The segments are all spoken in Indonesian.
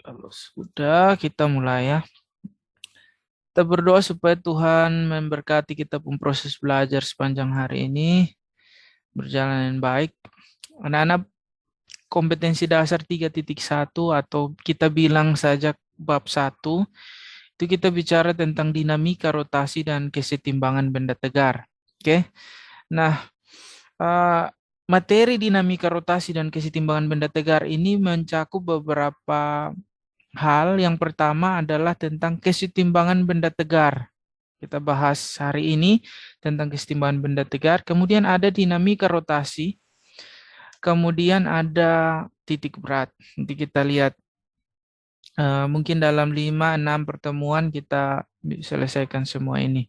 Kalau sudah, kita mulai ya. Kita berdoa supaya Tuhan memberkati kita pun proses belajar sepanjang hari ini berjalan dengan baik. Anak-anak, kompetensi dasar 3.1 atau kita bilang saja bab 1, itu kita bicara tentang dinamika, rotasi, dan kesetimbangan benda tegar. Oke. Nah, eh, materi dinamika, rotasi, dan kesetimbangan benda tegar ini mencakup beberapa hal. Yang pertama adalah tentang kesetimbangan benda tegar. Kita bahas hari ini tentang kesetimbangan benda tegar. Kemudian ada dinamika rotasi. Kemudian ada titik berat. Nanti kita lihat. Mungkin dalam 5-6 pertemuan kita selesaikan semua ini.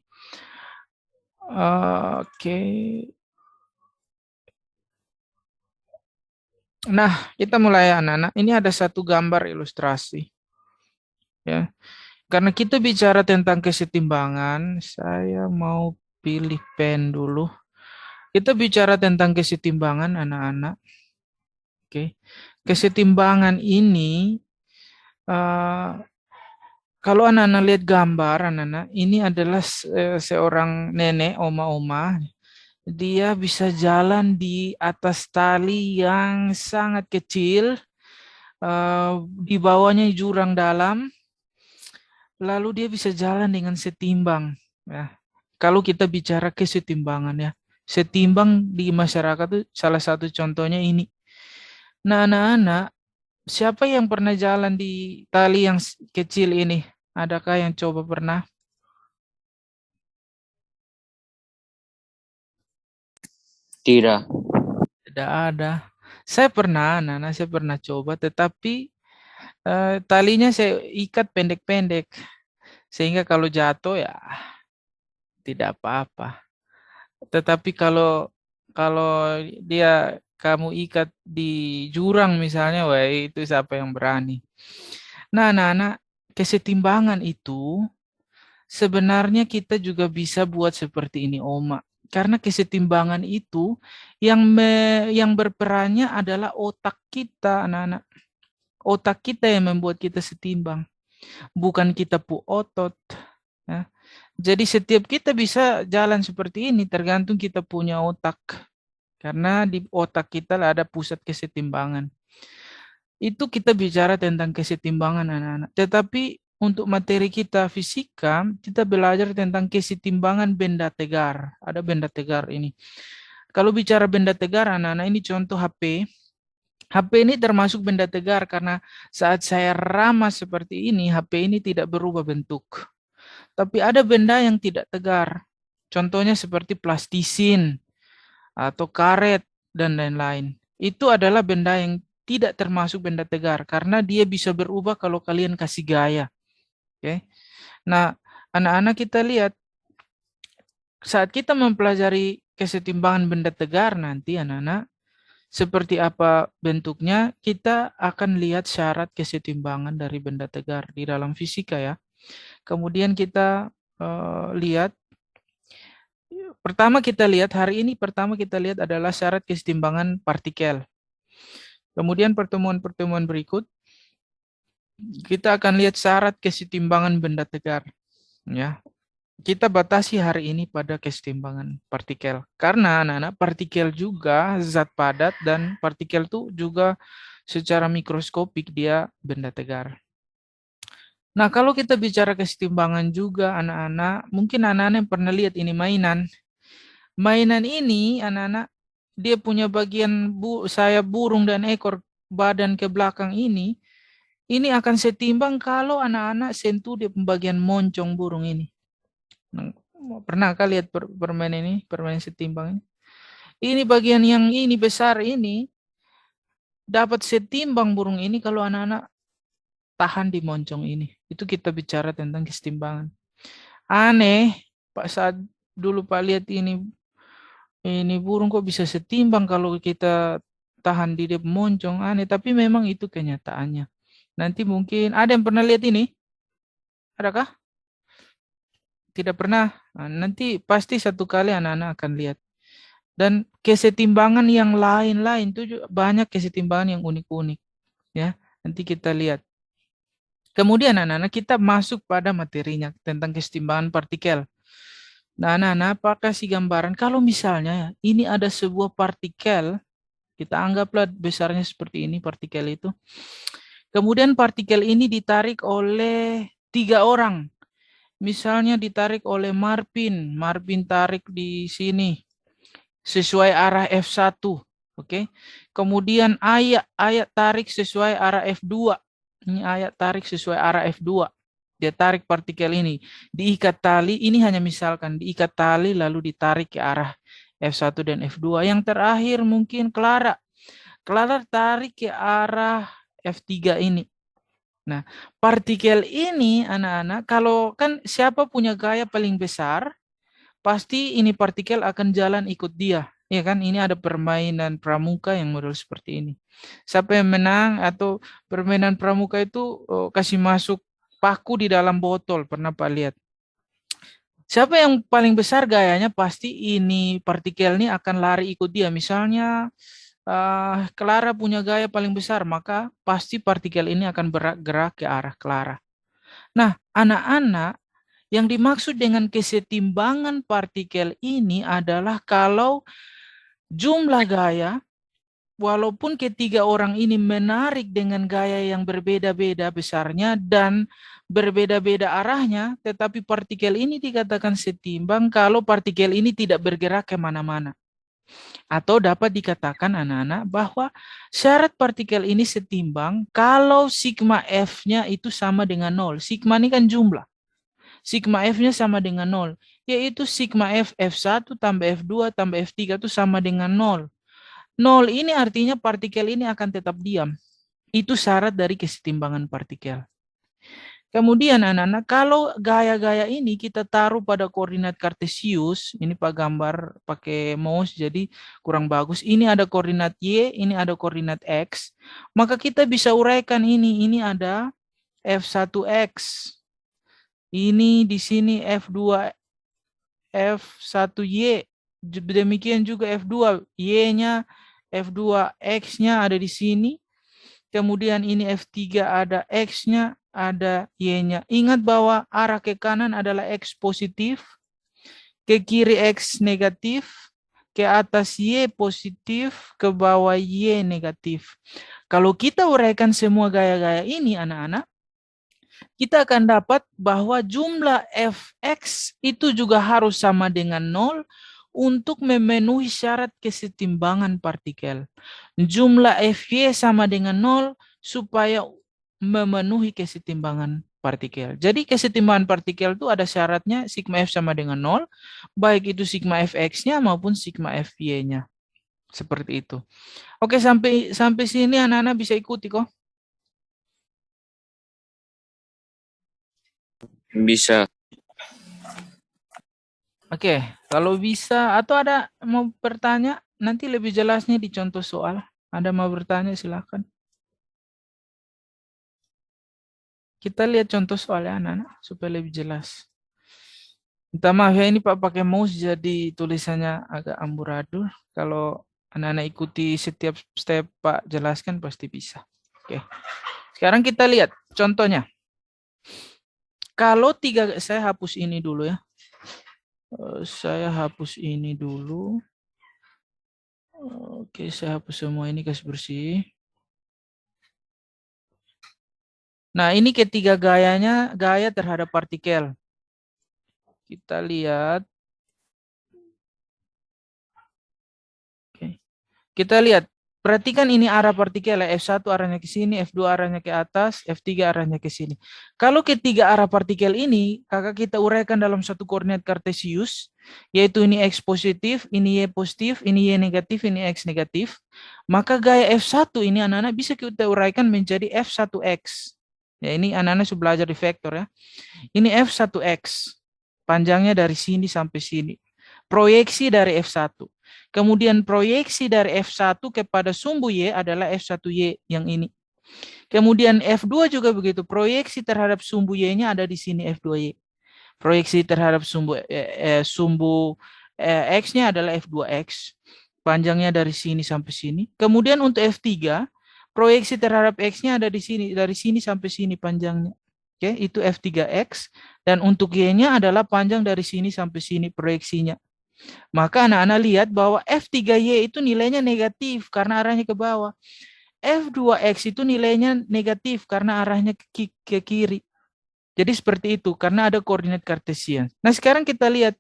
Oke. Nah, kita mulai anak-anak. Ini ada satu gambar ilustrasi. Ya. Karena kita bicara tentang kesetimbangan, saya mau pilih pen dulu. Kita bicara tentang kesetimbangan anak-anak. Oke. Kesetimbangan ini kalau anak-anak lihat gambar anak-anak, ini adalah seorang nenek, oma-oma. Dia bisa jalan di atas tali yang sangat kecil, di bawahnya jurang dalam, lalu dia bisa jalan dengan setimbang. Ya. Kalau kita bicara kesetimbangan ya, setimbang di masyarakat itu salah satu contohnya ini. Nah, anak-anak, siapa yang pernah jalan di tali yang kecil ini? Adakah yang coba pernah? Tidak. Tidak ada. Saya pernah, anak-anak, saya pernah coba, tetapi talinya saya ikat pendek-pendek, sehingga kalau jatuh ya tidak apa-apa. Tetapi kalau kalau dia kamu ikat di jurang misalnya, wah itu siapa yang berani. Nah, anak-anak, kesetimbangan itu sebenarnya kita juga bisa buat seperti ini, Oma. Karena kesetimbangan itu yang berperannya adalah otak kita, anak-anak. Otak kita yang membuat kita setimbang, bukan kita pu otot. Ya. Jadi setiap kita bisa jalan seperti ini tergantung kita punya otak. Karena di otak kita lah ada pusat kesetimbangan. Itu kita bicara tentang kesetimbangan anak-anak. Tetapi untuk materi kita fisika, kita belajar tentang kesetimbangan benda tegar. Ada benda tegar ini. Kalau bicara benda tegar anak-anak, ini contoh HP. HP ini termasuk benda tegar karena saat saya ramas seperti ini, HP ini tidak berubah bentuk. Tapi ada benda yang tidak tegar. Contohnya seperti plastisin atau karet dan lain-lain. Itu adalah benda yang tidak termasuk benda tegar karena dia bisa berubah kalau kalian kasih gaya. Oke. Nah, anak-anak kita lihat saat kita mempelajari kesetimbangan benda tegar nanti anak-anak seperti apa bentuknya, kita akan lihat syarat kesetimbangan dari benda tegar di dalam fisika ya. Kemudian kita lihat pertama kita lihat hari ini kita lihat adalah syarat kesetimbangan partikel. Kemudian pertemuan-pertemuan berikut kita akan lihat syarat kesetimbangan benda tegar. Ya, kita batasi hari ini pada kesetimbangan partikel. Karena anak-anak partikel juga zat padat dan partikel itu juga secara mikroskopik dia benda tegar. Nah, kalau kita bicara kesetimbangan juga anak-anak, mungkin anak-anak yang pernah lihat ini mainan. Mainan ini anak-anak dia punya bagian sayap burung dan ekor badan ke belakang ini akan setimbang kalau anak-anak sentuh di pembagian moncong burung ini. Nah, pernah kalian lihat permainan ini, permainan setimbang ini? Ini bagian yang ini besar ini dapat setimbang burung ini kalau anak-anak tahan di moncong ini. Itu kita bicara tentang kesetimbangan. Aneh, Pak saat dulu Pak lihat ini burung kok bisa setimbang kalau kita tahan di dia moncong, aneh. Tapi memang itu kenyataannya. Nanti mungkin ada yang pernah lihat ini? Adakah? Tidak pernah. Nah, nanti pasti satu kali anak-anak akan lihat. Dan kesetimbangan yang lain-lain itu banyak kesetimbangan yang unik-unik. Ya, nanti kita lihat. Kemudian anak-anak kita masuk pada materinya tentang kesetimbangan partikel. Nah, anak-anak, apa kasih gambaran kalau misalnya ini ada sebuah partikel, kita anggaplah besarnya seperti ini partikel itu. Kemudian partikel ini ditarik oleh 3 orang. Misalnya ditarik oleh Marvin. Marvin tarik di sini sesuai arah F1. Oke. Kemudian ayat tarik sesuai arah F2. Ini ayat tarik sesuai arah F2. Dia tarik partikel ini. Diikat tali, ini hanya misalkan. Diikat tali lalu ditarik ke arah F1 dan F2. Yang terakhir mungkin Clara. Clara tarik ke arah F3 ini. Nah, partikel ini anak-anak, kalau kan siapa punya gaya paling besar, pasti ini partikel akan jalan ikut dia. Ya kan, ini ada permainan pramuka yang model seperti ini. Siapa yang menang atau permainan pramuka itu kasih masuk paku di dalam botol, pernah Pak lihat? Siapa yang paling besar gayanya, pasti ini partikel ini akan lari ikut dia. Misalnya Clara punya gaya paling besar, maka pasti partikel ini akan bergerak ke arah Clara. Nah, anak-anak, yang dimaksud dengan kesetimbangan partikel ini adalah kalau jumlah gaya, walaupun ketiga orang ini menarik dengan gaya yang berbeda-beda besarnya dan berbeda-beda arahnya, tetapi partikel ini dikatakan setimbang kalau partikel ini tidak bergerak kemana-mana. Atau dapat dikatakan anak-anak bahwa syarat partikel ini setimbang kalau sigma F-nya itu sama dengan 0. Sigma ini kan jumlah. Sigma F-nya sama dengan 0. Yaitu sigma F, F1 tambah F2 tambah F3 itu sama dengan 0. 0 ini artinya partikel ini akan tetap diam. Itu syarat dari kesetimbangan partikel. Kemudian anak-anak, kalau gaya-gaya ini kita taruh pada koordinat kartesius, ini Pak gambar pakai mouse jadi kurang bagus. Ini ada koordinat Y, ini ada koordinat X. Maka kita bisa uraikan ini ada F1X. Ini di sini F2, F1Y. Demikian juga F2, Y-nya, F2X-nya ada di sini. Kemudian ini F3 ada X-nya, ada Y-nya. Ingat bahwa arah ke kanan adalah X positif, ke kiri X negatif, ke atas Y positif, ke bawah Y negatif. Kalau kita uraikan semua gaya-gaya ini, anak-anak, kita akan dapat bahwa jumlah Fx itu juga harus sama dengan 0 untuk memenuhi syarat kesetimbangan partikel. Jumlah Fy sama dengan 0 supaya memenuhi kesetimbangan partikel. Jadi kesetimbangan partikel itu ada syaratnya sigma F sama dengan 0, baik itu sigma Fx-nya maupun sigma Fy-nya. Seperti itu. Oke, sampai sini anak-anak bisa ikuti kok. Bisa. Oke, kalau bisa atau ada mau bertanya, nanti lebih jelasnya di contoh soal. Ada mau bertanya silakan. Kita lihat contoh soalnya anak-anak supaya lebih jelas. Minta maaf ya, ini Pak pakai mouse jadi tulisannya agak amburadul. Kalau anak-anak ikuti setiap step Pak jelaskan pasti bisa. Oke. Sekarang kita lihat contohnya. Kalau saya hapus ini dulu ya. Saya hapus ini dulu. Oke, saya hapus semua ini, kasih bersih. Nah, ini ketiga gayanya, gaya terhadap partikel. Kita lihat. Oke. Kita lihat. Perhatikan ini arah partikel. F1 arahnya ke sini, F2 arahnya ke atas, F3 arahnya ke sini. Kalau ketiga arah partikel ini, kakak kita uraikan dalam satu koordinat kartesius, yaitu ini X positif, ini Y positif, ini Y negatif, ini X negatif. Maka gaya F1 ini anak-anak bisa kita uraikan menjadi F1X. Ya, ini anak-anak sudah belajar di vektor ya. Ini F1X. Panjangnya dari sini sampai sini. Proyeksi dari F1. Kemudian proyeksi dari F1 kepada sumbu Y adalah F1Y yang ini. Kemudian F2 juga begitu. Proyeksi terhadap sumbu Y-nya ada di sini F2Y. Proyeksi terhadap sumbu X-nya adalah F2X. Panjangnya dari sini sampai sini. Kemudian untuk F3, proyeksi terhadap X-nya ada di sini. Dari sini sampai sini panjangnya. Oke, itu F3X. Dan untuk Y-nya adalah panjang dari sini sampai sini proyeksinya. Maka anak-anak lihat bahwa F3Y itu nilainya negatif karena arahnya ke bawah. F2X itu nilainya negatif karena arahnya ke kiri. Jadi seperti itu, karena ada koordinat kartesian. Nah, sekarang kita lihat.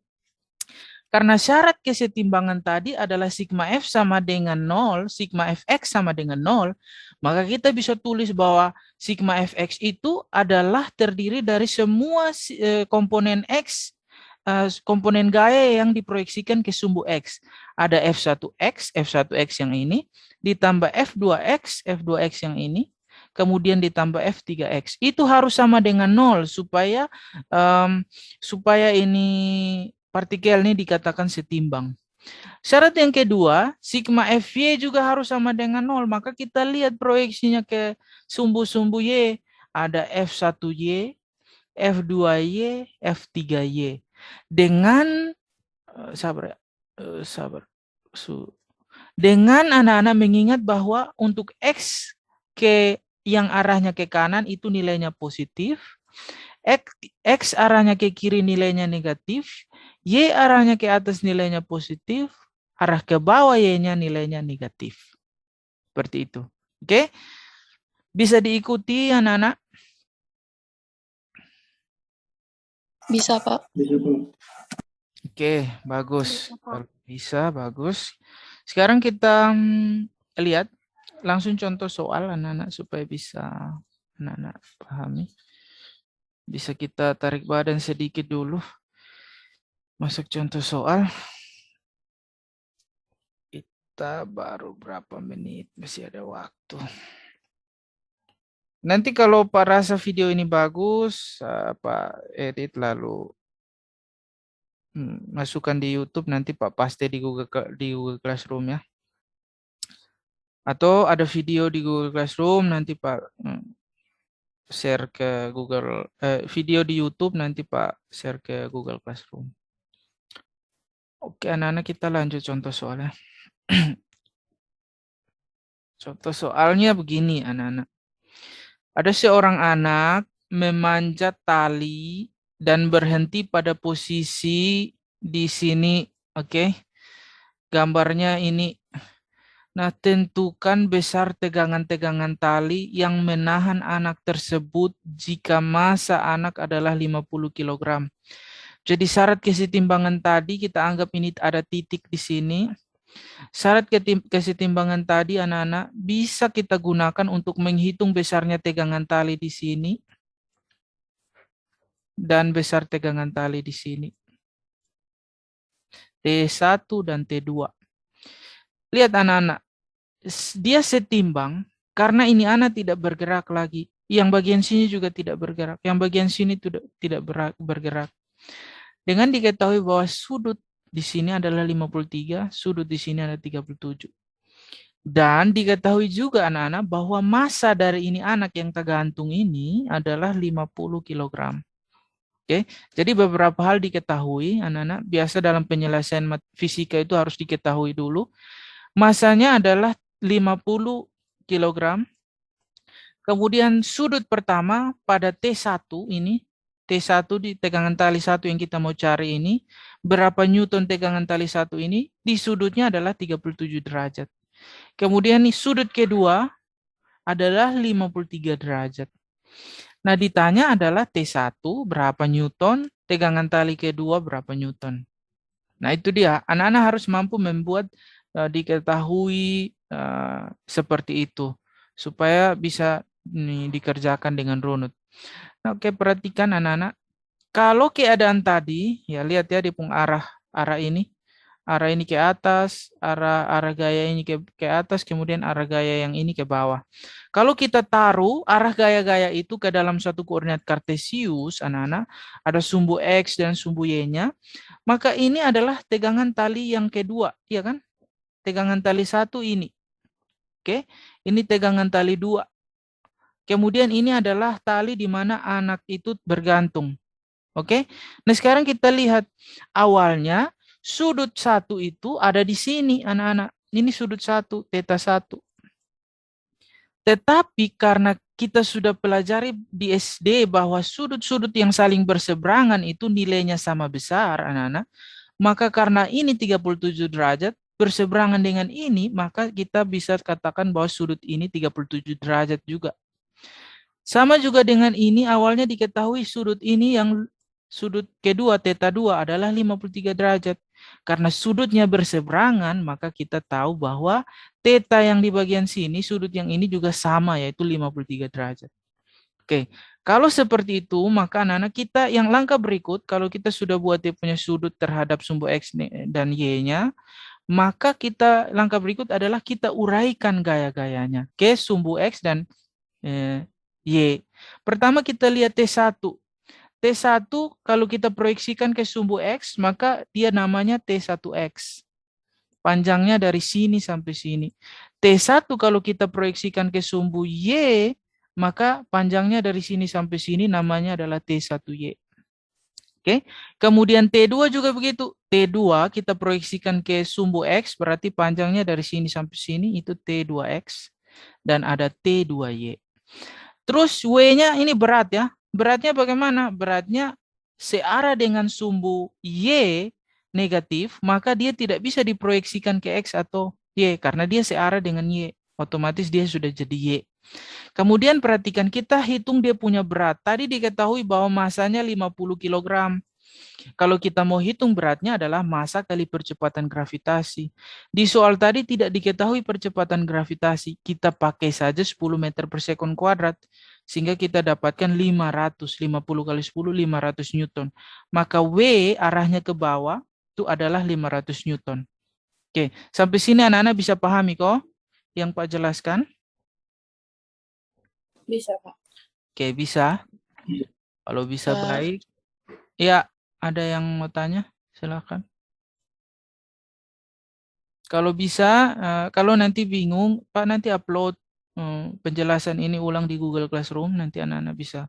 Karena syarat kesetimbangan tadi adalah sigma F sama dengan 0, sigma Fx sama dengan 0, maka kita bisa tulis bahwa sigma Fx itu adalah terdiri dari semua komponen X, komponen gaya yang diproyeksikan ke sumbu X. Ada F1X yang ini, ditambah F2X yang ini, kemudian ditambah F3X. Itu harus sama dengan 0 supaya ini partikel ini dikatakan setimbang. Syarat yang kedua, sigma Fy juga harus sama dengan 0. Maka kita lihat proyeksinya ke sumbu-sumbu Y. Ada F1Y, F2Y, F3Y. Dengan, dengan anak-anak mengingat bahwa untuk X yang arahnya ke kanan itu nilainya positif, X arahnya ke kiri nilainya negatif, Y arahnya ke atas nilainya positif, arah ke bawah Y-nya nilainya negatif. Seperti itu. Oke? Bisa diikuti anak-anak? Bisa, Pak. Oke, bagus. Kalau bisa, bagus. Sekarang kita lihat langsung contoh soal anak-anak supaya bisa anak-anak pahami. Bisa kita tarik badan sedikit dulu. Masuk contoh soal. Kita baru berapa menit, masih ada waktu. Nanti kalau Pak rasa video ini bagus, Pak edit lalu masukkan di YouTube, nanti Pak paste di Google Classroom ya. Atau ada video di Google Classroom, nanti Pak share ke Google, video di YouTube nanti Pak share ke Google Classroom. Oke, anak-anak kita lanjut contoh soalnya. Contoh soalnya begini anak-anak. Ada seorang anak memanjat tali dan berhenti pada posisi di sini. Oke. Gambarnya ini. Nah, tentukan besar tegangan-tegangan tali yang menahan anak tersebut jika massa anak adalah 50 kg. Jadi syarat kesetimbangan tadi kita anggap ini ada titik di sini. Syarat kesetimbangan tadi anak-anak bisa kita gunakan untuk menghitung besarnya tegangan tali di sini dan besar tegangan tali di sini. T1 dan T2. Lihat anak-anak, dia setimbang karena ini anak tidak bergerak lagi. Yang bagian sini juga tidak bergerak. Yang bagian sini tidak bergerak. Dengan diketahui bahwa sudut di sini adalah 53, sudut di sini ada 37. Dan diketahui juga anak-anak bahwa massa dari ini anak yang tergantung ini adalah 50 kg. Oke, jadi beberapa hal diketahui anak-anak. Biasa dalam penyelesaian fisika itu harus diketahui dulu. Massanya adalah 50 kg. Kemudian sudut pertama pada T1 ini, T1 di tegangan tali 1 yang kita mau cari ini, berapa newton tegangan tali 1 ini, di sudutnya adalah 37 derajat. Kemudian nih sudut kedua adalah 53 derajat. Nah, ditanya adalah T1 berapa newton, tegangan tali kedua berapa newton. Nah, itu dia. Anak-anak harus mampu membuat diketahui seperti itu supaya bisa dikerjakan dengan runut. Nah, oke, perhatikan anak-anak. Kalau keadaan tadi, ya lihat ya di arah ini. Arah ini ke atas, arah gaya ini ke atas, kemudian arah gaya yang ini ke bawah. Kalau kita taruh arah gaya-gaya itu ke dalam suatu koordinat kartesius, anak-anak, ada sumbu X dan sumbu Y-nya, maka ini adalah tegangan tali yang kedua, ya kan? Tegangan tali 1 ini. Oke, ini tegangan tali 2. Kemudian ini adalah tali di mana anak itu bergantung. Oke, nah sekarang kita lihat awalnya sudut 1 itu ada di sini anak-anak. Ini sudut 1, θ1. Tetapi karena kita sudah pelajari di SD bahwa sudut-sudut yang saling berseberangan itu nilainya sama besar, anak-anak, maka karena ini 37 derajat, berseberangan dengan ini, maka kita bisa katakan bahwa sudut ini 37 derajat juga. Sama juga dengan ini, awalnya diketahui sudut ini yang sudut kedua, theta 2 adalah 53 derajat. Karena sudutnya berseberangan, maka kita tahu bahwa theta yang di bagian sini, sudut yang ini juga sama, yaitu 53 derajat. Oke, kalau seperti itu, maka anak-anak kita yang langkah berikut, kalau kita sudah buat dia punya sudut terhadap sumbu X dan Y-nya, maka kita langkah berikut adalah kita uraikan gaya-gayanya ke sumbu X dan Y. Pertama kita lihat T1. T1 kalau kita proyeksikan ke sumbu X, maka dia namanya T1X. Panjangnya dari sini sampai sini. T1 kalau kita proyeksikan ke sumbu Y, maka panjangnya dari sini sampai sini namanya adalah T1Y. Oke. Kemudian T2 juga begitu. T2 kita proyeksikan ke sumbu X, berarti panjangnya dari sini sampai sini itu T2X. Dan ada T2Y. Terus W-nya ini berat ya. Beratnya bagaimana? Beratnya searah dengan sumbu Y negatif, maka dia tidak bisa diproyeksikan ke X atau Y, karena dia searah dengan Y. Otomatis dia sudah jadi Y. Kemudian perhatikan, kita hitung dia punya berat. Tadi diketahui bahwa masanya 50 kg. Kalau kita mau hitung beratnya adalah massa kali percepatan gravitasi. Di soal tadi tidak diketahui percepatan gravitasi. Kita pakai saja 10 meter per sekon kuadrat. Sehingga kita dapatkan 500. 50 kali 10, 500 Newton. Maka W arahnya ke bawah itu adalah 500 Newton. Oke, sampai sini anak-anak bisa pahami kok yang Pak jelaskan? Bisa, Pak. Oke, bisa. Kalau bisa baik. Ya, ada yang mau tanya? Silakan. Kalau bisa, kalau nanti bingung, Pak nanti upload penjelasan ini ulang di Google Classroom, nanti anak-anak bisa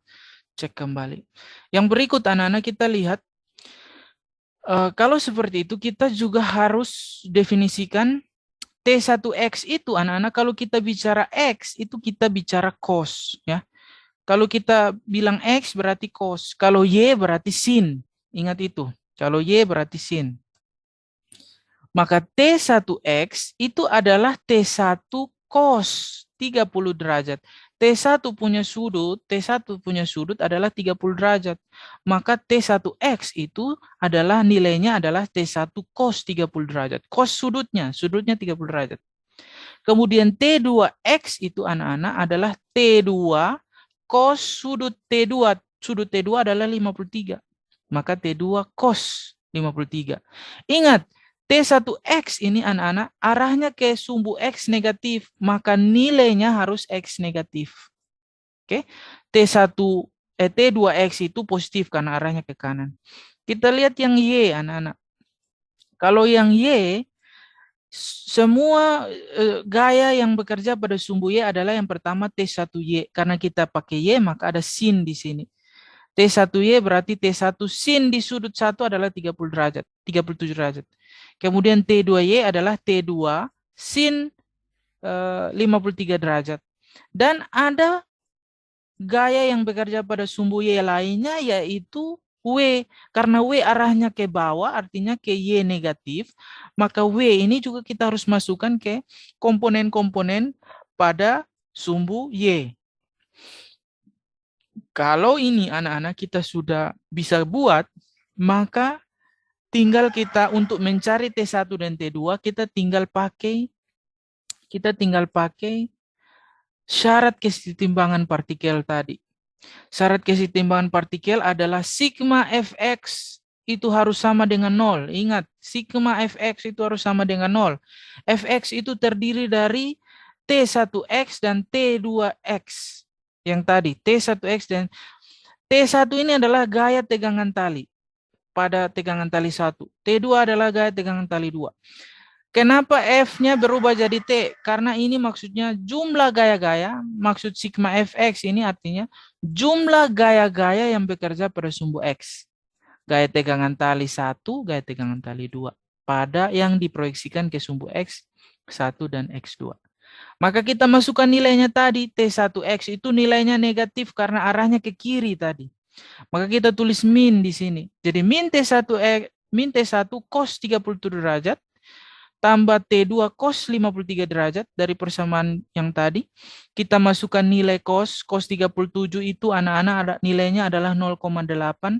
cek kembali. Yang berikut anak-anak kita lihat, kalau seperti itu kita juga harus definisikan T1X itu anak-anak, kalau kita bicara X itu kita bicara cos ya. Kalau kita bilang X berarti cos, kalau Y berarti sin. Ingat itu, kalau Y berarti sin. Maka T1X itu adalah T1 cos 30 derajat. T1 punya sudut adalah 30 derajat. Maka T1X itu adalah nilainya adalah T1 cos 30 derajat. Cos sudutnya 30 derajat. Kemudian T2X itu anak-anak adalah T2 cos sudut T2. Sudut T2 adalah 53. Maka T2 cos 53. Ingat, T1X ini anak-anak arahnya ke sumbu X negatif, maka nilainya harus X negatif. Oke, T2X itu positif karena arahnya ke kanan. Kita lihat yang Y anak-anak. Kalau yang Y, semua gaya yang bekerja pada sumbu Y adalah yang pertama T1Y. Karena kita pakai Y, maka ada sin di sini. T1Y berarti T1 sin di sudut 1 adalah 30 derajat, 37 derajat. Kemudian T2Y adalah T2 sin 53 derajat. Dan ada gaya yang bekerja pada sumbu Y lainnya yaitu W. Karena W arahnya ke bawah artinya ke Y negatif, maka W ini juga kita harus masukkan ke komponen-komponen pada sumbu Y. Kalau ini anak-anak kita sudah bisa buat, maka tinggal kita untuk mencari T1 dan T2, kita tinggal pakai syarat kesetimbangan partikel tadi. Syarat kesetimbangan partikel adalah sigma Fx itu harus sama dengan 0. Ingat, sigma Fx itu harus sama dengan 0. Fx itu terdiri dari T1x dan T2x. Yang tadi, T1x dan T1 ini adalah gaya tegangan tali pada tegangan tali 1. T2 adalah gaya tegangan tali 2. Kenapa F-nya berubah jadi T? Karena ini maksudnya jumlah gaya-gaya, maksud sigma Fx ini artinya jumlah gaya-gaya yang bekerja pada sumbu X. Gaya tegangan tali 1, gaya tegangan tali 2. Pada yang diproyeksikan ke sumbu X1 dan X2. Maka kita masukkan nilainya tadi, T1X itu nilainya negatif karena arahnya ke kiri tadi. Maka kita tulis min di sini. Jadi min T1 cos 37 derajat tambah T2 cos 53 derajat dari persamaan yang tadi. Kita masukkan nilai cos 37 itu anak-anak nilainya adalah 0,8.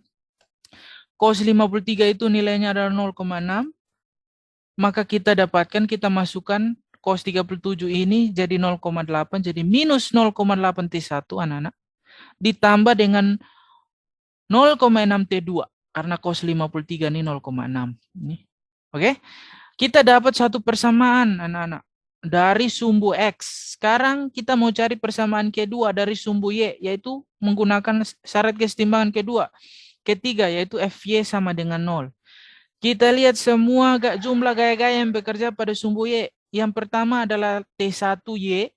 Cos 53 itu nilainya adalah 0,6. Maka kita dapatkan, kita masukkan cos 37 ini jadi 0,8, jadi minus 0,8 T1 anak-anak. Ditambah dengan 0,6 T2 karena cos 53 ini 0,6. Oke? Kita dapat satu persamaan anak-anak dari sumbu X. Sekarang kita mau cari persamaan kedua dari sumbu Y, yaitu menggunakan syarat kesetimbangan ketiga, yaitu Fy sama dengan 0. Kita lihat semua jumlah gaya-gaya yang bekerja pada sumbu Y. Yang pertama adalah T1Y,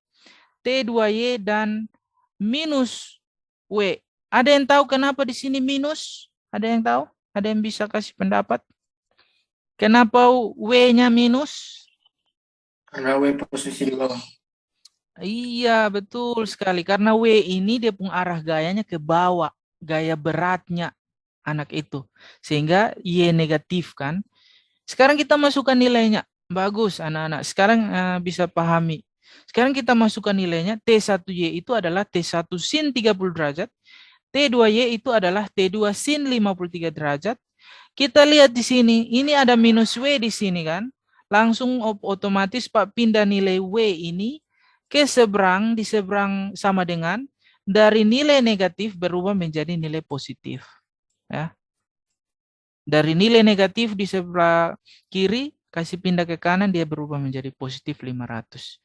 T2Y, dan minus W. Ada yang tahu kenapa di sini minus? Ada yang tahu? Ada yang bisa kasih pendapat? Kenapa W-nya minus? Karena W posisi di bawah. Iya, betul sekali. Karena W ini dia punya arah gayanya ke bawah. Gaya beratnya anak itu. Sehingga Y negatif kan. Sekarang kita masukkan nilainya. Bagus anak-anak. Sekarang bisa pahami. Sekarang kita masukkan nilainya. T1Y itu adalah T1 sin 30 derajat. T2Y itu adalah T2 sin 53 derajat. Kita lihat di sini. Ini ada minus W di sini kan. Langsung otomatis Pak pindah nilai W ini ke seberang, di seberang sama dengan dari nilai negatif berubah menjadi nilai positif. Ya. Dari nilai negatif di sebelah kiri, kasih pindah ke kanan, dia berubah menjadi positif 500.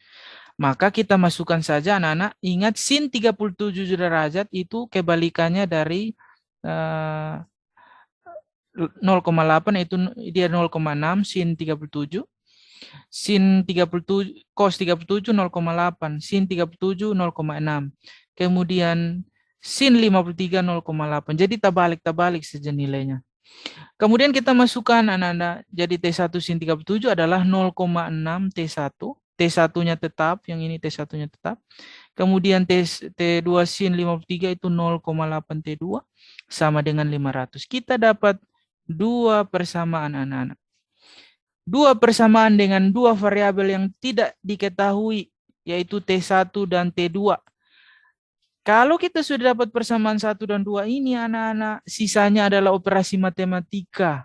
Maka kita masukkan saja anak-anak, ingat sin 37 derajat itu kebalikannya dari 0,8, itu dia 0,6 sin 37. Sin 37, cos 37 0,8, sin 37 0,6. Kemudian sin 53 0,8. Jadi terbalik saja nilainya. Kemudian kita masukkan anak-anak, jadi T1 sin 37 adalah 0,6 T1. T1-nya tetap, yang ini T1-nya tetap. Kemudian T2 sin 53 itu 0,8 T2 sama dengan 500. Kita dapat dua persamaan anak-anak. Dua persamaan dengan dua variabel yang tidak diketahui, yaitu T1 dan T2. Kalau kita sudah dapat persamaan 1 dan 2 ini, anak-anak, sisanya adalah operasi matematika.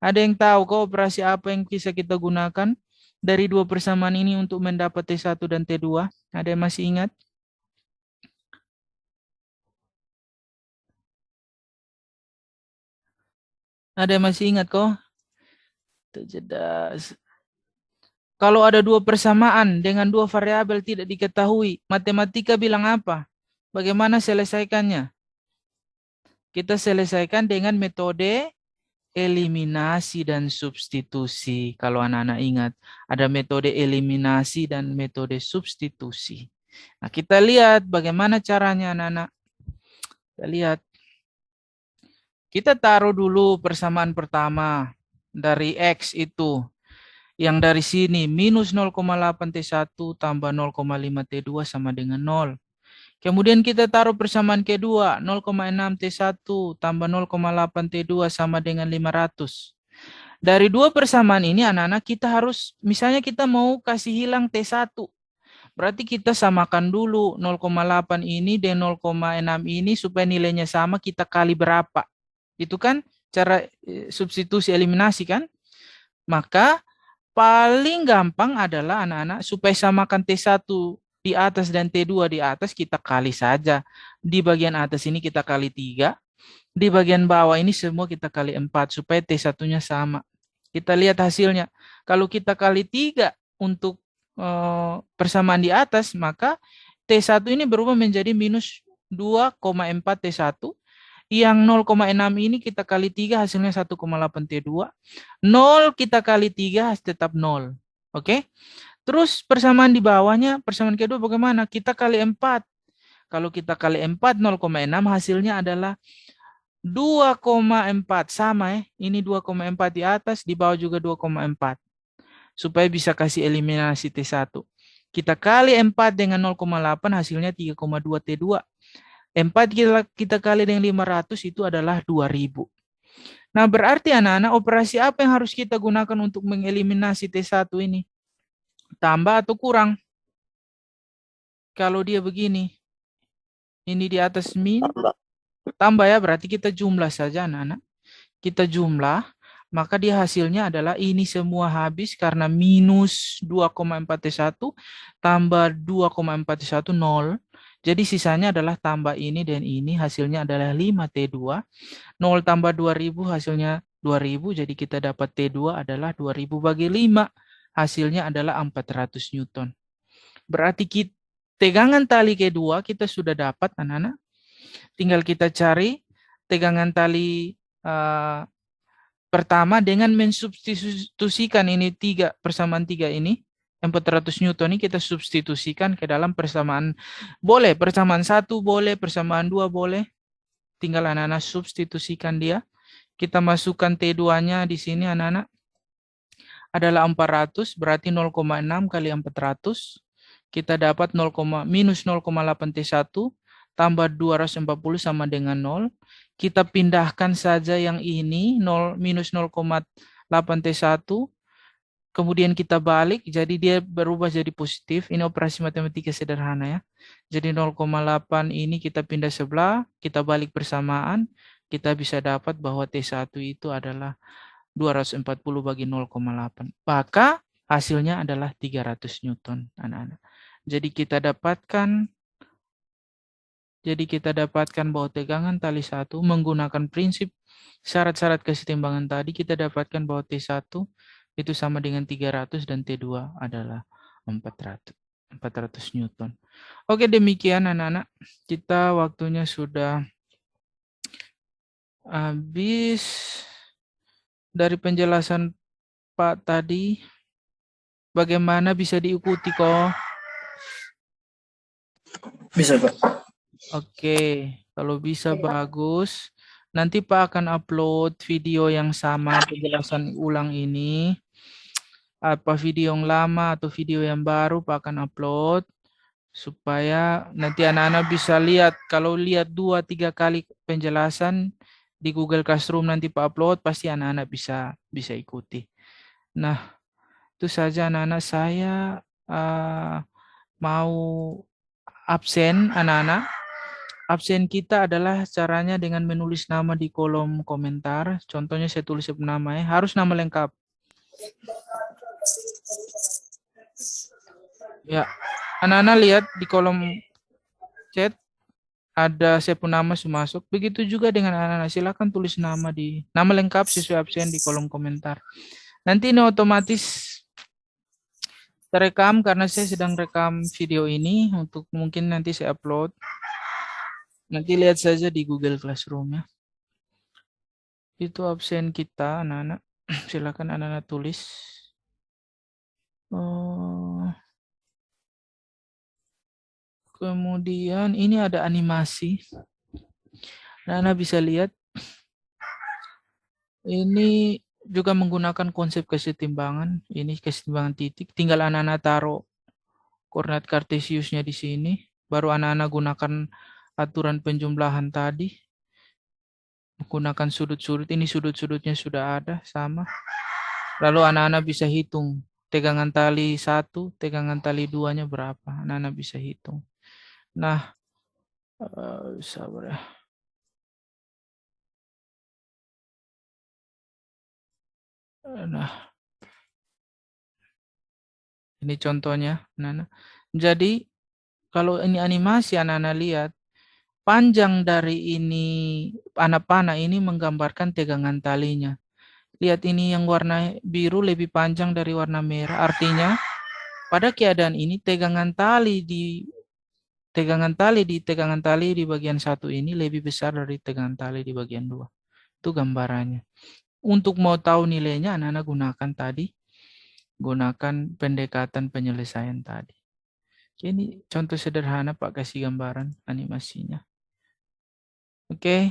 Ada yang tahu kok operasi apa yang bisa kita gunakan dari dua persamaan ini untuk mendapat T1 dan T2? Ada yang masih ingat? Ada yang masih ingat kok? Terjedas. Kalau ada dua persamaan dengan dua variabel tidak diketahui, matematika bilang apa? Bagaimana selesaikannya? Kita selesaikan dengan metode eliminasi dan substitusi. Kalau anak-anak ingat, ada metode eliminasi dan metode substitusi. Nah, kita lihat bagaimana caranya anak-anak. Kita lihat. Kita taruh dulu persamaan pertama dari X itu. Yang dari sini, minus 0,8 T1 tambah 0,5 T2 sama dengan 0. Kemudian kita taruh persamaan kedua, 0,6 T1 tambah 0,8 T2 sama dengan 500. Dari dua persamaan ini anak-anak kita harus, misalnya kita mau kasih hilang T1. Berarti kita samakan dulu 0,8 ini dengan 0,6 ini supaya nilainya sama, kita kali berapa. Itu kan cara substitusi eliminasi kan? Maka paling gampang adalah anak-anak supaya samakan T1 di atas dan T2 di atas, kita kali saja. Di bagian atas ini kita kali 3. Di bagian bawah ini semua kita kali 4 supaya T1-nya sama. Kita lihat hasilnya. Kalau kita kali 3 untuk persamaan di atas, maka T1 ini berubah menjadi minus 2,4 T1. Yang 0,6 ini kita kali 3 hasilnya 1,8 T2. 0 kita kali 3 tetap 0. Oke? Terus persamaan di bawahnya, persamaan kedua bagaimana? Kita kali 4. Kalau kita kali 4, 0,6 hasilnya adalah 2,4. Sama ya. Ini 2,4 di atas, di bawah juga 2,4. Supaya bisa kasih eliminasi T1. Kita kali 4 dengan 0,8 hasilnya 3,2 T2. 4 kita kali dengan 500 itu adalah 2000. Nah, berarti anak-anak operasi apa yang harus kita gunakan untuk mengeliminasi T1 ini? Tambah atau kurang? Kalau dia begini, ini di atas min, tambah ya, berarti kita jumlah saja anak-anak. Kita jumlah, maka dia hasilnya adalah ini semua habis karena minus 2,4 T1 tambah 2,4 T1 0. Jadi sisanya adalah tambah ini dan ini, hasilnya adalah 5 T2. 0 tambah 2000 hasilnya 2000, jadi kita dapat T2 adalah 2000 bagi 5. Hasilnya adalah 400 Newton. Berarti tegangan tali kedua kita sudah dapat anak-anak. Tinggal kita cari tegangan tali pertama dengan mensubstitusikan ini 3 persamaan 3 ini. 400 Newton ini kita substitusikan ke dalam persamaan. Boleh persamaan 1, boleh persamaan 2, boleh. Tinggal anak-anak substitusikan dia. Kita masukkan T2-nya di sini anak-anak. Adalah 400, berarti 0,6 kali 400. Kita dapat minus 0,8 T1 tambah 240 sama dengan 0. Kita pindahkan saja yang ini, minus 0,8 T1. Kemudian kita balik, jadi dia berubah jadi positif. Ini operasi matematika sederhana ya. Jadi 0,8 ini kita pindah sebelah, kita balik persamaan. Kita bisa dapat bahwa T1 itu adalah 240 bagi 0,8. Maka hasilnya adalah 300 Newton, anak-anak. Jadi kita dapatkan bahwa tegangan tali 1 menggunakan prinsip syarat-syarat kesetimbangan tadi, kita dapatkan bahwa T1 itu sama dengan 300 dan T2 adalah 400 Newton. Oke, demikian anak-anak. Kita waktunya sudah habis. Dari penjelasan Pak tadi, bagaimana bisa diikuti kok? Bisa, Pak. Oke, kalau bisa bagus. Nanti Pak akan upload video yang sama penjelasan ulang ini. Apa video yang lama atau video yang baru Pak akan upload. Supaya nanti anak-anak bisa lihat. Kalau lihat 2-3 kali penjelasan di Google Classroom nanti Pak upload, pasti anak-anak bisa ikuti. Nah, itu saja anak-anak, saya mau absen anak-anak. Absen kita adalah caranya dengan menulis nama di kolom komentar. Contohnya saya tulis nama ya, harus nama lengkap. Ya, anak-anak lihat di kolom chat ada saya pun nama masuk. Begitu juga dengan anak-anak, silakan tulis nama lengkap sesuai absen di kolom komentar. Nanti ini otomatis terekam karena saya sedang rekam video ini untuk mungkin nanti saya upload. Nanti lihat saja di Google Classroom ya. Itu absen kita anak-anak. Silakan anak-anak tulis. Kemudian ini ada animasi. Anak-anak bisa lihat. Ini juga menggunakan konsep kesetimbangan. Ini kesetimbangan titik. Tinggal anak-anak taruh koordinat kartesiusnya di sini. Baru anak-anak gunakan aturan penjumlahan tadi. Menggunakan sudut-sudut. Ini sudut-sudutnya sudah ada sama. Lalu anak-anak bisa hitung. Tegangan tali 1, tegangan tali 2-nya berapa. Anak-anak bisa hitung. Nah, sabar ya. Nah, ini contohnya, anak-anak. Jadi, kalau ini animasi anak-anak lihat, panjang dari ini anak panah ini menggambarkan tegangan talinya. Lihat ini yang warna biru lebih panjang dari warna merah. Artinya, pada keadaan ini tegangan tali di bagian 1 ini lebih besar dari tegangan tali di bagian 2. Itu gambarannya. Untuk mau tahu nilainya, anak-anak gunakan pendekatan penyelesaian tadi. Ini contoh sederhana Pak, kasih gambaran animasinya. Oke.